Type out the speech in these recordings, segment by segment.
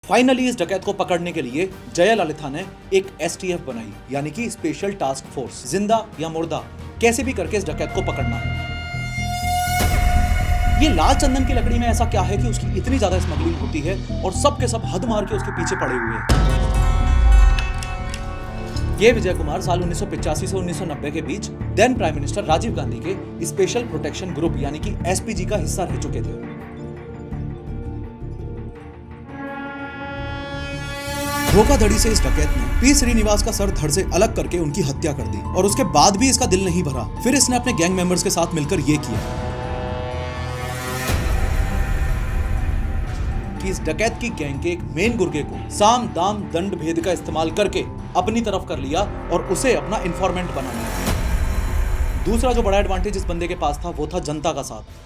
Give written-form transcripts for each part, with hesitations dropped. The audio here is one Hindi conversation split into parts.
फाइनली इस डकैत को पकड़ने के लिए जयललिता ने एक STF बनाई, यानी कि स्पेशल टास्क फोर्स। जिंदा या मुर्दा कैसे भी करके इस डकैत को पकड़ना है। ये लाल चंदन की लकड़ी में ऐसा क्या है कि उसकी इतनी ज्यादा स्मगलिंग होती है और सब के सब हद मार के उसके पीछे पड़े हुए हैं। ये विजय कुमार साल 1985 से 1990 के बीच then prime minister Rajiv Gandhi के स्पेशल प्रोटेक्शन ग्रुप यानी कि SPG का हिस्सा रह चुके थे। धोखाधड़ी से इस डकैत ने पी श्रीनिवास का सर धड़ से अलग करके उनकी हत्या कर दी और उसके बाद भी इसका दिल नहीं भरा। फिर इसने अपने गैंग मेंबर्स के साथ मिलकर ये किया कि इस डकैत की गैंग के एक मेन गुर्गे को साम दाम दंड भेद का इस्तेमाल करके अपनी तरफ कर लिया और उसे अपना इन्फॉर्मेंट बना लिया। दूसरा जो बड़ा एडवांटेज इस बंदे के पास था वो था जनता का साथ।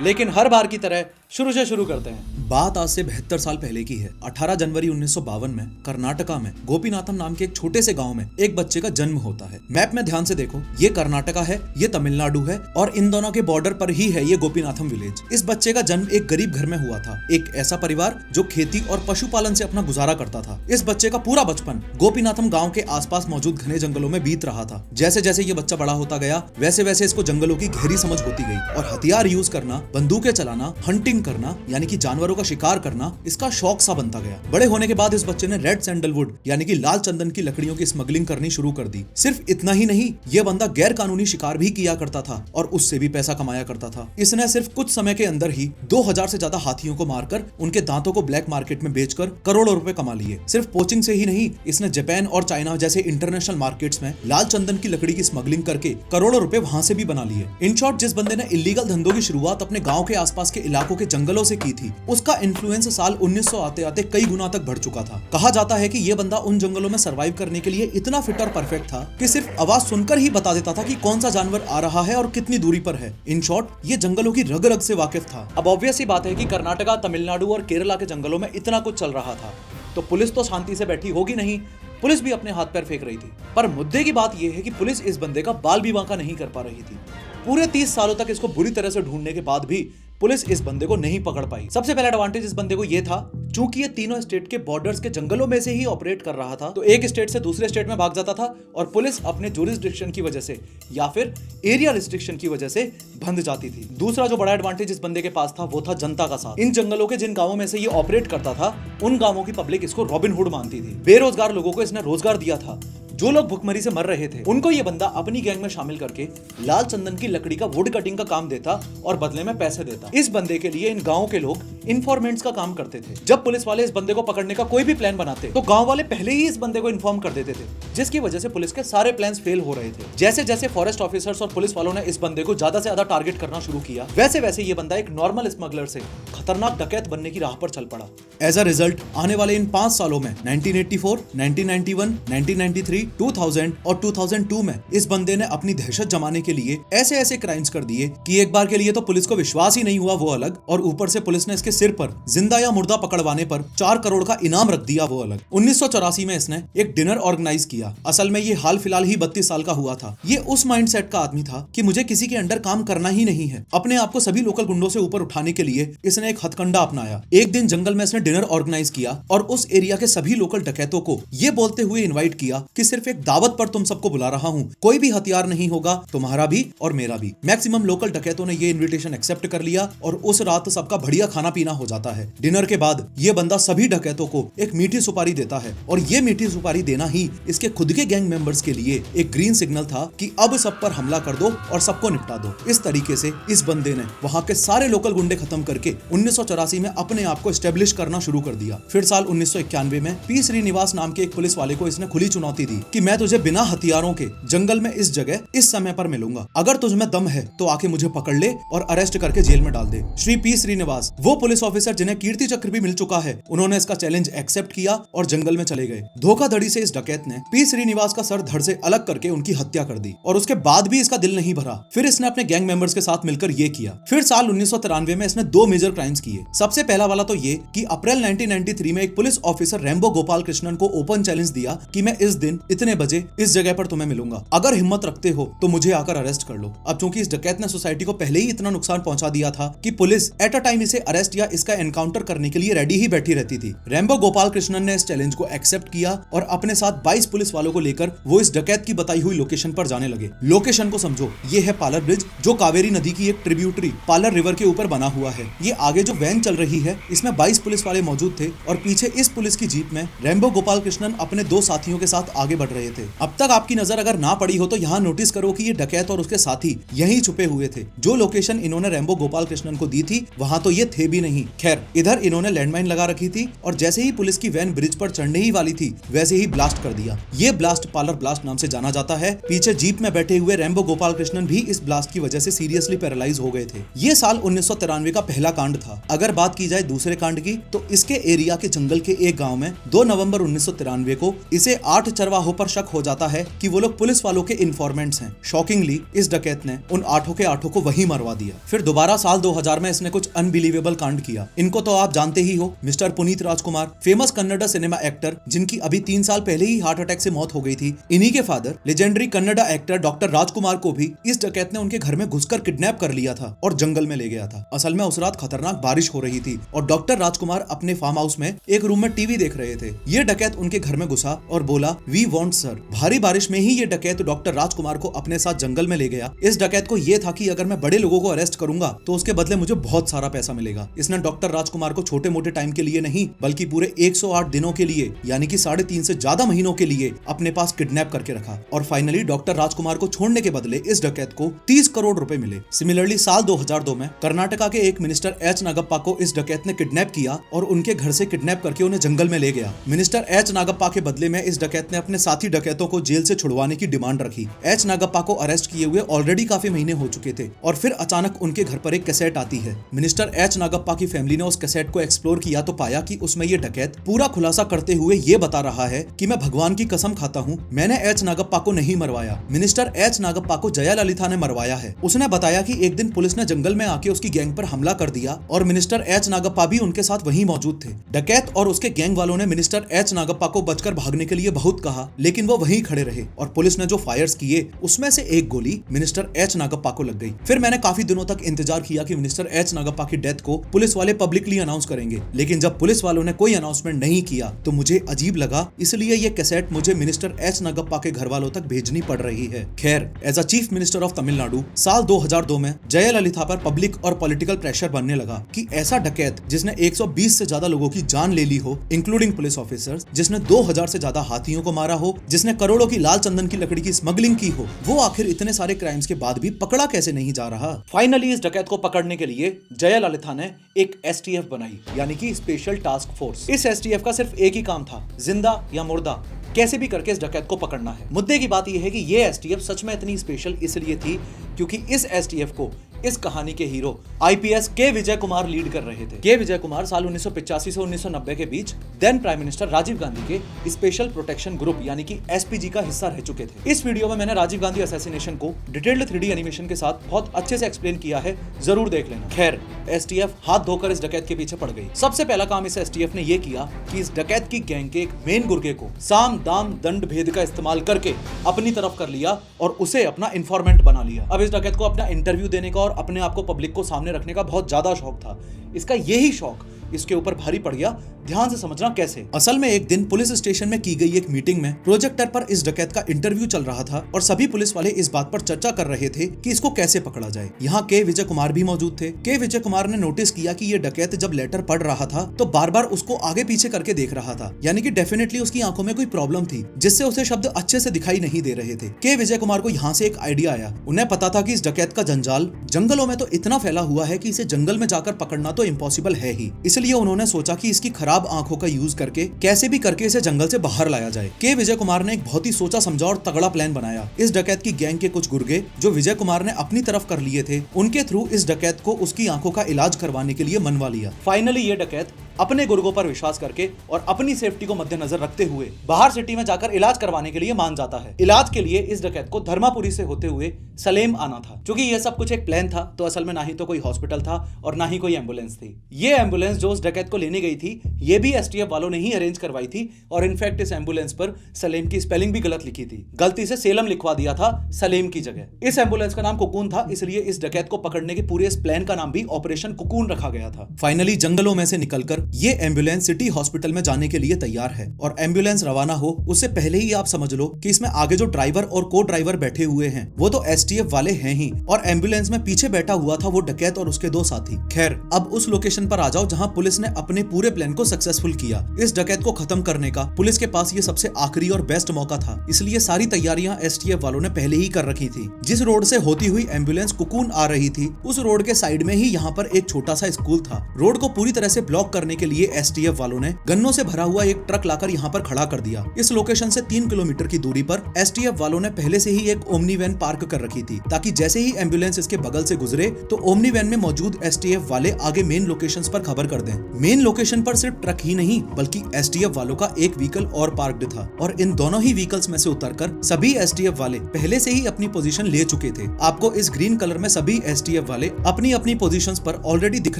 लेकिन हर बार की तरह शुरू से शुरू करते हैं। बात आज से 72 साल पहले की है। 18 जनवरी 1952 में कर्नाटका में गोपीनाथम नाम के एक छोटे से गांव में एक बच्चे का जन्म होता है। मैप में ध्यान से देखो, ये कर्नाटका है, ये तमिलनाडु है और इन दोनों के बॉर्डर पर ही है ये गोपीनाथम विलेज। इस बच्चे का जन्म एक गरीब घर में हुआ था, एक ऐसा परिवार जो खेती और पशुपालन से अपना गुजारा करता था। इस बच्चे का पूरा बचपन गोपीनाथम गाँव के आसपास मौजूद घने जंगलों में बीत रहा था। जैसे जैसे ये बच्चा बड़ा होता गया वैसे वैसे इसको जंगलों की गहरी समझ होती गई और हथियार यूज करना, बंदूकें चलाना, हंटिंग करना यानी कि जानवरों का शिकार करना इसका शौक सा बनता गया। बड़े होने के बाद इस बच्चे ने रेड सैंडलवुड यानी कि लाल चंदन की लकड़ियों की स्मगलिंग करनी शुरू कर दी। सिर्फ इतना ही नहीं, यह बंदा गैर कानूनी शिकार भी किया करता था और उससे भी पैसा कमाया करता था। इसने सिर्फ कुछ समय के अंदर ही 2000 से ज्यादा हाथियों को मारकर उनके दांतों को ब्लैक मार्केट में बेचकर करोड़ों रुपए कमा लिए। सिर्फ पोचिंग से ही नहीं, इसने जापान और चाइना जैसे इंटरनेशनल मार्केट्स में लाल चंदन की लकड़ी की स्मगलिंग करके करोड़ों रुपए वहां से भी बना लिए। इन शॉर्ट, जिस बंदे ने इलीगल धंधों की शुरुआत अपने गांव के आसपास के इलाकों के जंगलों से की थी, उसका इन्फ्लुएंस साल 1900 आते आते कई गुना तक बढ़ चुका था। कहा जाता है कि यह बंदा उन जंगलों में सरवाइव करने के लिए इतना फिट और परफेक्ट था कि सिर्फ आवाज सुनकर ही बता देता था कि कौन सा जानवर आ रहा है और कितनी दूरी पर है। इन शॉर्ट, ये जंगलों की रग रग से वाकिफ था। अब ऑब्वियस ही बात है कि कर्नाटका, तमिलनाडु और केरला के जंगलों में इतना कुछ चल रहा था तो पुलिस तो शांति से बैठी होगी नहीं। पुलिस भी अपने हाथ पैर फेंक रही थी। पर मुद्दे की बात यह है कि पुलिस इस बंदे का बाल भी बांका नहीं कर पा रही थी। पूरे 30 सालों तक इसको बुरी तरह से ढूंढने के बाद भी पुलिस इस बंदे को नहीं पकड़ पाई। सबसे पहला एडवांटेज इस बंदे को यह था, चूंकि ये तीनों स्टेट के बॉर्डर्स के जंगलों में से ही ऑपरेट कर रहा था तो एक स्टेट से दूसरे स्टेट में भाग जाता था और पुलिस अपने जुरिस्डिक्शन की वजह से या फिर एरिया रिस्ट्रिक्शन की वजह से बंध जाती थी। दूसरा जो बड़ा एडवांटेज इस बंदे के पास था वो था जनता का साथ। इन जंगलों के जिन गांवों में से ये ऑपरेट करता था उन गांवों की पब्लिक इसको रॉबिन हुड मानती थी। बेरोजगार लोगों को इसने रोजगार दिया था। जो लोग भुखमरी से मर रहे थे उनको ये बंदा अपनी गैंग में शामिल करके लाल चंदन की लकड़ी का वुड कटिंग का काम देता और बदले में पैसे देता। इस बंदे के लिए इन गांव के लोग इन्फॉर्मेंट्स का काम करते थे। जब पुलिस वाले इस बंदे को पकड़ने का कोई भी प्लान बनाते तो गांव वाले पहले ही इस बंदे को इन्फॉर्म कर देते थे, जिसकी वजह से पुलिस के सारे प्लान्स फेल हो रहे थे। जैसे जैसे फॉरेस्ट ऑफिसर्स और पुलिस वालों ने इस बंदे को ज्यादा से ज्यादा टारगेट करना शुरू किया वैसे वैसे ये बंदा एक नॉर्मल स्मगलर से खतरनाक डकैत बनने की राह पर चल पड़ा। एज अ रिजल्ट, आने वाले इन 5 सालों में 1984, 1991, 1993, 2000 और 2002 में इस बंदे ने अपनी दहशत जमाने के लिए ऐसे ऐसे क्राइम्स कर दिए कि एक बार के लिए तो पुलिस को विश्वास ही नहीं हुआ, वो अलग, और ऊपर से पुलिस ने इसके सिर पर जिंदा या मुर्दा पकड़वाने पर 4 करोड़ का इनाम रख दिया, वो अलग। 1984 में इसने एक डिनर ऑर्गेनाइज किया। असल में ये हाल फिलहाल ही 32 साल का हुआ था। ये उस माइंडसेट का आदमी था कि मुझे किसी के अंडर काम करना ही नहीं है। अपने आप को सभी लोकल गुंडों से ऊपर उठाने के लिए इसने एक हथकंडा अपनाया। एक दिन जंगल में इसने डिनर ऑर्गेनाइज किया और उस एरिया के सभी लोकल डकैतों को ये बोलते हुए इन्वाइट किया कि सिर्फ एक दावत पर तुम सबको बुला रहा हूं, कोई भी हथियार नहीं होगा, तुम्हारा भी और मेरा भी। मैक्सिमम लोकल डकैतों ने ये इनविटेशन एक्सेप्ट कर लिया और उस रात सबका बढ़िया खाना पीना हो जाता है। डिनर के बाद ये बंदा सभी डकैतों को एक मीठी सुपारी देता है और ये मीठी सुपारी देना ही इसके खुद के गैंग मेंबर्स के लिए एक ग्रीन सिग्नल था कि अब सब पर हमला कर दो और सबको निपटा दो। इस तरीके से इस बंदे ने वहां के सारे लोकल गुंडे खत्म करके 1984 में अपने आप को एस्टेब्लिश करना शुरू कर दिया। फिर साल 1991 में पी श्रीनिवास नाम के एक पुलिस वाले को इसने खुली चुनौती दी कि मैं तुझे बिना हथियारों के जंगल में इस जगह इस समय पर मिलूंगा, अगर तुझमें दम है तो आके मुझे पकड़ ले और अरेस्ट करके जेल में डाल दे। श्री पी श्रीनिवास, वो पुलिस ऑफिसर जिन्हें कीर्ति चक्र भी मिल चुका है, उन्होंने इसका चैलेंज एक्सेप्ट किया और जंगल में चले गए। धोखाधड़ी से इस डकैत ने पी श्रीनिवास का सर धड़ से अलग करके उनकी हत्या कर दी और उसके बाद भी इसका दिल नहीं भरा। फिर इसने अपने गैंग मेंबर्स के साथ मिलकर ये किया। फिर साल 1993 में इसने 2 मेजर क्राइम्स क्राइम्स किए। सबसे पहला वाला तो ये कि अप्रैल 1993 में एक police officer Rambo Gopal Krishnan को ओपन चैलेंज दिया कि मैं इस दिन इतने बजे इस जगह पर तुम्हें मिलूंगा, अगर हिम्मत रखते हो तो मुझे आकर अरेस्ट कर लो। अब चूंकि इस डकैत ने सोसाइटी को पहले ही इतना नुकसान पहुंचा दिया था कि पुलिस एट अ टाइम इसे अरेस्ट या इसका एनकाउंटर करने के लिए रेडी ही बैठी रहती थी। रैम्बो गोपाल कृष्णन ने इस चैलेंज को एक्सेप्ट किया और अपने साथ 22 पुलिस वालों को लेकर वो इस डकैत की बताई हुई लोकेशन पर जाने लगे। लोकेशन को समझो, ये है पालर ब्रिज, जो कावेरी नदी की एक ट्रिब्यूटरी पालर रिवर के ऊपर बना हुआ है। ये आगे जो वैन चल रही है इसमें 22 पुलिस वाले मौजूद थे और पीछे इस पुलिस की जीप में रैम्बो गोपाल कृष्णन अपने 2 साथियों के साथ आगे बढ़ रहे थे। अब तक आपकी नजर अगर ना पड़ी हो तो यहाँ नोटिस करो कि ये डकैत और उसके साथी यहीं छुपे हुए थे। जो लोकेशन इन्होंने रैम्बो गोपाल कृष्णन को दी थी वहां तो ये थे भी नहीं। खैर, इधर इन्होंने लैंडमाइन लगा रखी थी और जैसे ही पुलिस की वैन ब्रिज पर चढ़ने ही वाली थी वैसे ही ब्लास्ट कर दिया। ये ब्लास्ट पालर ब्लास्ट नाम से जाना जाता है। पीछे जीप में बैठे हुए रैम्बो गोपाल कृष्णन भी इस ब्लास्ट की वजह से सीरियसली पैरालाइज हो गए थे। ये साल 1993 का पहला कांड था। अगर बात की जाए दूसरे कांड की तो इसके एरिया के जंगल के एक गांव में 2 नवंबर 1993 को इसे 8 चरवाहों पर शक हो जाता है कि वो लोग पुलिस वालों के इन्फॉर्मेंट्स हैं। शॉकिंगली इस डकैत ने उन 8 के 8 को वहीं मरवा दिया। फिर दोबारा साल 2000 में इसने कुछ अनबिलीवेबल कांड किया। इनको तो आप जानते ही हो, मिस्टर पुनीत राजकुमार, फेमस कन्नड़ा सिनेमा एक्टर जिनकी अभी 3 साल पहले ही हार्ट अटैक से मौत हो गई थी। इन्हीं के father legendary Kannada actor doctor Rajkumar को भी इस डकैत ने उनके घर में घुसकर किडनैप कर लिया था और जंगल में ले गया था। असल में उस रात खतरनाक बारिश हो रही थी और डॉक्टर राजकुमार अपने फार्म हाउस में एक रूम में टीवी देख रहे थे। ये डकैत उनके घर में घुसा और बोला, वी वांट सर। भारी बारिश में ही ये डकैत डॉक्टर राजकुमार को अपने साथ जंगल में ले गया। इस डकैत को ये था कि अगर मैं बड़े लोगों को अरेस्ट करूंगा तो उसके बदले मुझे बहुत सारा पैसा मिलेगा। इसने डॉक्टर राजकुमार को छोटे मोटे टाइम के लिए नहीं बल्कि पूरे 108 दिनों के लिए, यानी कि 3.5 से ज्यादा महीनों के लिए अपने पास किडनैप करके रखा और फाइनली डॉक्टर राजकुमार को छोड़ने के बदले इस डकैत को 30 करोड़ रुपए मिले। सिमिलरली साल 2002 में कर्नाटका के एक मिनिस्टर एच नागप्पा को इस डकैत ने किडनैप किया और उनके घर से किडनैप करके उन्हें जंगल में ले गया। मिनिस्टर एच नागप्पा के बदले में इस डकैत ने अपने साथी डकैतों को जेल से छुड़वाने की डिमांड रखी। एच नागप्पा को अरेस्ट किए हुए ऑलरेडी काफी महीने हो चुके थे और फिर अचानक उनके घर पर एक कैसेट आती है। मिनिस्टर एच नागप्पा की फैमिली ने उस कैसेट को एक्सप्लोर किया तो पाया कि उसमें ये डकैत पूरा खुलासा करते हुए ये बता रहा है कि मैं भगवान की कसम खाता हूँ, मैंने एच नागप्पा को नहीं मरवाया। मिनिस्टर एच नागप्पा को जयाललिता ने मरवाया है। उसने बताया कि एक दिन पुलिस ने जंगल में आके उसकी गैंग पर हमला कर दिया और मिनिस्टर एच नागप्पा भी उनके साथ वहीं मौजूद थे। डकैत और उसके गैंग वालों ने मिनिस्टर एच नागप्पा को बचकर भागने के लिए बहुत कहा, लेकिन वो वहीं खड़े रहे और पुलिस ने जो फायर्स किए उसमें से एक गोली मिनिस्टर एच नागप्पा को लग गई। फिर मैंने काफी दिनों तक इंतजार किया कि मिनिस्टर एच नागप्पा की डेथ को पुलिस वाले पब्लिकली अनाउंस करेंगे, लेकिन जब पुलिस वालों ने कोई अनाउंसमेंट नहीं किया तो मुझे अजीब लगा, इसलिए ये कैसेट मुझे मिनिस्टर एच नागप्पा के घर वालों तक भेजनी पड़ रही है। खैर, as a chief minister of Tamil Nadu साल 2002 में जयललिता पर पब्लिक और पॉलिटिकल प्रेशर बनने लगा कि ऐसा डकैत जिसने 120 से ज्यादा लोगों की जान ले ली हो, इंक्लूडिंग पुलिस ऑफिसर्स, जिसने 2000 से ज्यादा हाथियों को मारा हो, जिसने करोड़ों की लाल चंदन की लकड़ी की स्मगलिंग की हो, वो आखिर इतने सारे क्राइम्स के बाद भी पकड़ा कैसे नहीं जा रहा। फाइनली इस डकैत को पकड़ने के लिए जयललिता ने एक एसटीएफ बनाई, यानी कि स्पेशल टास्क फोर्स। इस एसटीएफ का सिर्फ एक ही काम था, जिंदा या मुर्दा कैसे भी करके इस डकैत को पकड़ना है। मुद्दे की बात यह है कि ये एसटीएफ सच में इतनी स्पेशल इसलिए थी क्योंकि इस एसटीएफ को इस कहानी के हीरो आईपीएस के विजय कुमार लीड कर रहे थे। के विजय कुमार साल 1985 से 1990 के बीच then prime minister Rajiv Gandhi के स्पेशल प्रोटेक्शन ग्रुप यानी कि एसपीजी का हिस्सा रह चुके थे। इस वीडियो में मैंने राजीव गांधी असैसिनेशन को डिटेल्ड 3D एनिमेशन के साथ बहुत अच्छे से एक्सप्लेन किया है, जरूर देख लेना। खैर, एसटीएफ हाथ धोकर इस डकैत के पीछे पड़ गई। सबसे पहला काम इस एसटीएफ ने यह किया कि इस डकैत की गैंग के एक मेन गुर्गे को साम दाम दंड भेद का इस्तेमाल करके अपनी तरफ कर लिया और उसे अपना इंफॉर्मेंट बना लिया। अब इस डकैत को अपना इंटरव्यू देने का और अपने आप को पब्लिक को सामने रखने का बहुत ज्यादा शौक था। इसका यही शौक इसके ऊपर भारी पड़ गया। ध्यान से समझना कैसे। असल में एक दिन पुलिस स्टेशन में की गई एक मीटिंग में प्रोजेक्टर पर इस डकैत का इंटरव्यू चल रहा था और सभी पुलिस वाले इस बात पर चर्चा कर रहे थे कि इसको कैसे पकड़ा जाए। यहाँ के विजय कुमार भी मौजूद थे। के विजय कुमार ने नोटिस किया कि ये डकैत जब लेटर पढ़ रहा था तो बार बार उसको आगे पीछे करके देख रहा था, यानी कि डेफिनेटली उसकी आंखों में कोई प्रॉब्लम थी जिससे उसे शब्द अच्छे से दिखाई नहीं दे रहे थे। के विजय कुमार को यहाँ से एक आइडिया आया। उन्हें पता था कि इस डकैत का जंजाल जंगलों में तो इतना फैला हुआ है कि इसे जंगल में जाकर पकड़ना तो इम्पॉसिबल है ही, इसलिए उन्होंने सोचा कि इसकी खराब आंखों का यूज करके कैसे भी करके इसे जंगल से बाहर लाया जाए। के विजय कुमार ने एक बहुत ही सोचा समझा और तगड़ा प्लान बनाया। इस डकैत की गैंग के कुछ गुर्गे जो विजय कुमार ने अपनी तरफ कर लिए थे, उनके थ्रू इस डकैत को उसकी आंखों का इलाज करवाने के लिए मनवा लिया। फाइनली ये डकैत अपने गुर्गों पर विश्वास करके और अपनी सेफ्टी को मद्देनजर रखते हुए बाहर सिटी में जाकर इलाज करवाने के लिए मान जाता है। इलाज के लिए इस डकैत को धर्मापुरी से होते हुए सलेम आना था। क्योंकि ये सब कुछ एक प्लान था, तो असल में ना ही तो कोई हॉस्पिटल था और ना ही कोई एम्बुलेंस थी। ये एम्बुलेंस जो उस डकैत को लेने गई थी, ये भी एसटीएफ वालों ने ही अरेंज करवाई थी। और इनफैक्ट इस एम्बुलेंस पर सलेम की स्पेलिंग भी गलत लिखी थी, गलती से सेलम लिखवा दिया था सलेम की जगह। इस एम्बुलेंस का नाम कुकून था, इसलिए इस डकैत को पकड़ने के पूरे इस प्लान का नाम भी ऑपरेशन कुकून रखा गया था। फाइनली जंगलों में से निकलकर ये एम्बुलेंस सिटी हॉस्पिटल में जाने के लिए तैयार है। और एम्बुलेंस रवाना हो उससे पहले ही आप समझ लो कि इसमें आगे जो ड्राइवर और को ड्राइवर बैठे हुए हैं वो तो एसटीएफ वाले हैं ही, और एम्बुलेंस में पीछे बैठा हुआ था वो डकैत और उसके दो साथी। खैर, अब उस लोकेशन पर आ जाओ जहां पुलिस ने अपने पूरे प्लान को सक्सेसफुल किया। इस डकैत को खत्म करने का पुलिस के पास ये सबसे आखिरी और बेस्ट मौका था, इसलिए सारी तैयारियां एसटीएफ वालों ने पहले ही कर रखी थी। जिस रोड से होती हुई एम्बुलेंस कुकून आ रही थी, उस रोड के साइड में ही यहाँ पर एक छोटा सा स्कूल था। रोड को पूरी तरह से ब्लॉक करने के लिए एसटीएफ वालों ने गन्नों से भरा हुआ एक ट्रक लाकर यहाँ पर खड़ा कर दिया। इस लोकेशन से 3 किलोमीटर की दूरी पर एसटीएफ वालों ने पहले से ही एक ओमनी वैन पार्क कर रखी थी, ताकि जैसे ही एम्बुलेंस इसके बगल से गुजरे तो ओमनी वैन में मौजूद एसटीएफ वाले आगे मेन लोकेशंस पर खबर कर दें। मेन लोकेशन पर सिर्फ ट्रक ही नहीं बल्कि एसटीएफ वालों का एक व्हीकल और पार्क्ड था, और इन दोनों ही व्हीकल्स में से उतरकर सभी एसटीएफ वाले पहले से ही अपनी पोजीशन ले चुके थे। आपको इस ग्रीन कलर में सभी एसटीएफ वाले अपनी अपनी पोजीशंस पर ऑलरेडी दिख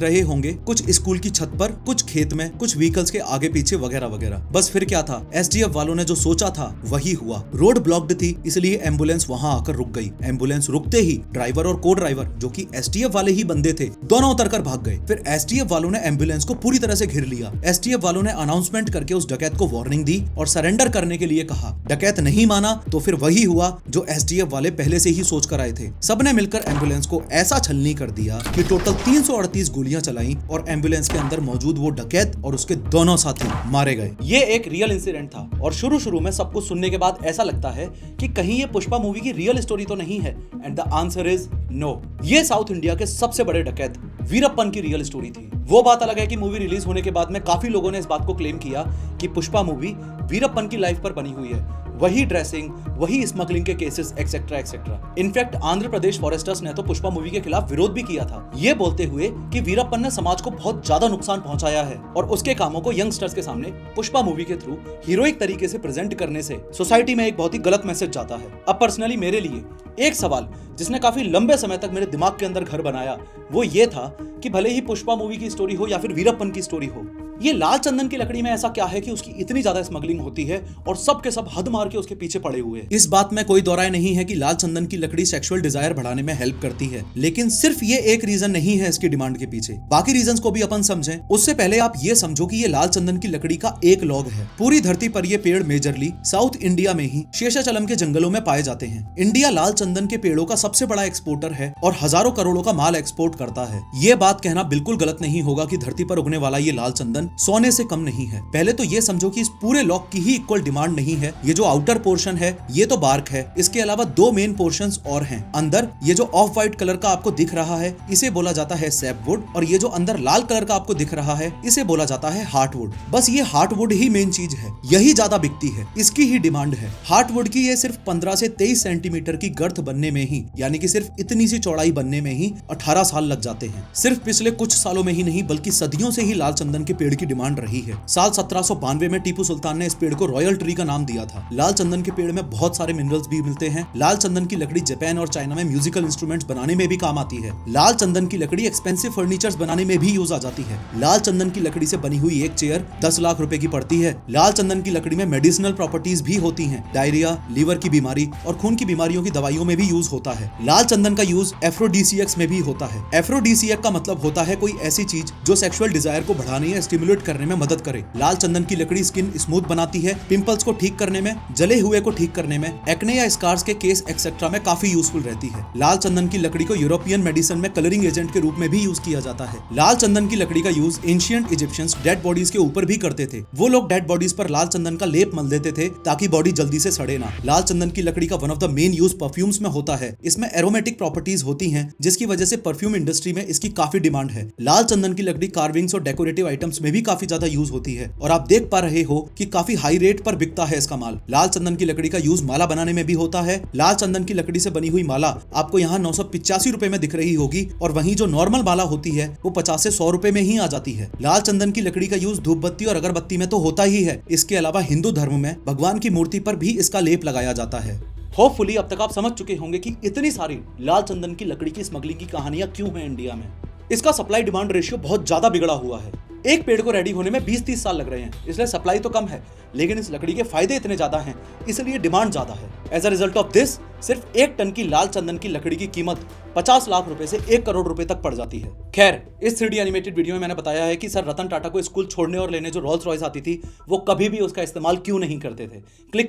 रहे होंगे, कुछ स्कूल की छत पर, कुछ खेत में, कुछ व्हीकल्स के आगे पीछे वगैरह वगैरह। बस फिर क्या था, एसटीएफ वालों ने जो सोचा था वही हुआ। रोड ब्लॉक्ड थी, इसलिए एम्बुलेंस वहां आकर रुक गई। एम्बुलेंस रुकते ही ड्राइवर और को ड्राइवर, जो कि एसटीएफ वाले ही बंदे थे, दोनों उतरकर भाग गए। फिर एसटीएफ वालों ने एम्बुलेंस को पूरी तरह से घेर लिया। एसटीएफ वालों ने अनाउंसमेंट करके उस डकैत को वार्निंग दी और सरेंडर करने के लिए कहा। डकैत नहीं माना तो फिर वही हुआ जो एसटीएफ वाले पहले से ही सोच कर आए थे। सबने मिलकर एम्बुलेंस को ऐसा छलनी कर दिया कि टोटल 338 गोलियां चलाई और एम्बुलेंस के अंदर मौजूद वो डकैत और उसके दोनों साथी मारे गए। ये एक रियल इंसिडेंट था और शुरू में सब कुछ सुनने के बाद ऐसा लगता है कि कहीं ये पुष्पा मूवी की रियल स्टोरी तो नहीं है, and the answer is no. ये साउथ इंडिया के सबसे बड़े डकैत वीरप्पन की रियल स्टोरी थी। वो बात अलग है कि मूवी रिलीज होने के बाद में काफी लोगों ने इस बात को क्लेम किया कि पुष्पा मूवी वीरप्पन की लाइफ पर बनी हुई है। वही ड्रेसिंग, वही स्मगलिंग के cases etcetera etcetera. In fact Andhra Pradesh foresters ने तो पुष्पा मूवी के खिलाफ विरोध भी किया था, ये बोलते हुए कि वीरप्पन ने समाज को बहुत ज्यादा नुकसान पहुंचाया है और उसके कामों को यंगस्टर्स के सामने पुष्पा मूवी के थ्रू हीरोइक तरीके से प्रेजेंट करने से सोसाइटी में एक बहुत ही गलत मैसेज जाता है। अब पर्सनली मेरे लिए एक सवाल जिसने काफी लंबे समय तक मेरे दिमाग के अंदर घर बनाया वो ये था कि भले ही पुष्पा मूवी की स्टोरी हो या फिर वीरप्पन की स्टोरी हो, ये लाल चंदन की लकड़ी में ऐसा क्या है कि उसकी इतनी ज्यादा स्मगलिंग होती है और सब के सब हद मार के उसके पीछे पड़े हुए हैं। इस बात में कोई दो राय नहीं है कि लाल चंदन की लकड़ी सेक्सुअल डिजायर बढ़ाने में हेल्प करती है, लेकिन सिर्फ ये एक रीजन नहीं है इसकी डिमांड के पीछे। बाकी रीजंस को भी अपन समझें उससे पहले आप ये समझो कि ये लाल चंदन की लकड़ी का एक लॉग है। पूरी धरती पर ये पेड़ मेजरली साउथ इंडिया में ही शेषाचलम के जंगलों में पाए जाते हैं। इंडिया लाल चंदन के पेड़ों का सबसे बड़ा एक्सपोर्टर है और हजारों करोड़ों का माल एक्सपोर्ट करता है। ये बात कहना बिल्कुल गलत नहीं होगा कि धरती पर उगने वाला ये लाल चंदन सोने से कम नहीं है। पहले तो ये समझो कि इस पूरे लॉक की ही इक्वल डिमांड नहीं है। ये जो आउटर पोर्शन है ये तो बार्क है, इसके अलावा दो मेन पोर्शंस और हैं। अंदर ये जो ऑफ व्हाइट कलर का आपको दिख रहा है इसे बोला जाता है सैपवुड, और ये जो अंदर लाल कलर का आपको दिख रहा है इसे बोला जाता है हार्टवुड। बस ये हार्टवुड ही मेन चीज है, यही ज्यादा बिकती है, इसकी ही डिमांड है। हार्टवुड की ये सिर्फ 15 से 23 सेंटीमीटर की गर्थ बनने में ही, यानी कि सिर्फ इतनी सी चौड़ाई बनने में ही 18 साल लग जाते हैं। सिर्फ पिछले कुछ सालों में ही नहीं बल्कि सदियों से ही लाल चंदन के पेड़ की डिमांड रही है। साल 1792 में टीपू सुल्तान ने इस पेड़ को रॉयल ट्री का नाम दिया था। लाल चंदन के पेड़ में बहुत सारे मिनरल्स भी मिलते हैं। लाल चंदन की लकड़ी जापान और चाइना में म्यूजिकल इंस्ट्रूमेंट्स बनाने में भी काम आती है। लाल चंदन की लकड़ी एक्सपेंसिव फर्नीचर्स बनाने में भी यूज आ जाती है। लाल चंदन की लकड़ी से बनी हुई एक चेयर 10 लाख रुपए की पड़ती है। लाल चंदन की लकड़ी में मेडिसिनल प्रॉपर्टीज भी होती हैं। डायरिया, लीवर की बीमारी और खून की बीमारियों की दवाइयों में भी यूज होता है। लाल चंदन का यूज एफ्रोडीसियक्स में भी होता है। एफ्रोडीसियक का मतलब होता है कोई ऐसी चीज जो सेक्सुअल डिजायर को बढ़ाने या स्टिमुलेट करने में मदद करे। लाल चंदन की लकड़ी स्किन स्मूथ बनाती है, पिंपल्स को ठीक करने में, जले हुए को ठीक करने में, एक्ने या स्कार्स के केस एक्सेट्रा में काफी यूजफुल रहती है। लाल चंदन की लकड़ी को यूरोपियन मेडिसिन में कलरिंग एजेंट के रूप में भी यूज किया जाता है। लाल चंदन की लकड़ी का use ancient Egyptians dead bodies के ऊपर भी करते थे। वो लोग डेड बॉडीज पर लाल चंदन का लेप मल देते थे ताकि बॉडी जल्दी से सड़े ना। लाल चंदन की लकड़ी का one of the main use perfumes में होता है। इसमें एरोमेटिक प्रॉपर्टीज होती हैं जिसकी वजह से परफ्यूम इंडस्ट्री में इसकी काफी डिमांड है। लाल चंदन की लकड़ी कार्विंग्स और डेकोरेटिव आइटम्स में भी काफी ज्यादा यूज होती है और आप देख पा रहे हो कि काफी हाई रेट पर बिकता है इसका माल। लाल चंदन की लकड़ी का यूज माला बनाने में भी होता है। लाल चंदन की लकड़ी से बनी हुई माला आपको यहाँ 985 रुपए में दिख रही होगी और वहीं जो नॉर्मल माला होती है वो 50 से 100 रुपए में ही आ जाती है। लाल चंदन की लकड़ी का यूज धूप बत्ती और अगरबत्ती में तो होता ही है। इसके अलावा हिंदू धर्म में भगवान की मूर्ति पर भी इसका लेप लगाया जाता है। होपफुली अब तक आप समझ चुके होंगे कि इतनी सारी लाल चंदन की लकड़ी की स्मगलिंग की कहानियां क्यों हैं इंडिया में। इसका सप्लाई डिमांड रेशियो बहुत ज्यादा बिगड़ा हुआ है। एक पेड़ को रेडी होने में 20-30 साल लग रहे हैं, इसलिए सप्लाई तो कम है, लेकिन इस लकड़ी के फायदे इतने ज्यादा हैं, इसलिए डिमांड ज्यादा है। As a result of this, सिर्फ 1 टन की लाल चंदन की लकड़ी की कीमत 50 लाख रुपए से 1 करोड़ रुपए तक पड़ जाती है। खैर, इस 3D एनिमेटेड वीडियो में मैंने बताया है कि सर रतन टाटा को स्कूल छोड़ने और लेने जो रोल्स रॉयस आती थी, वो कभी भी उसका इस्तेमाल क्यों नहीं करते थे। क्लिक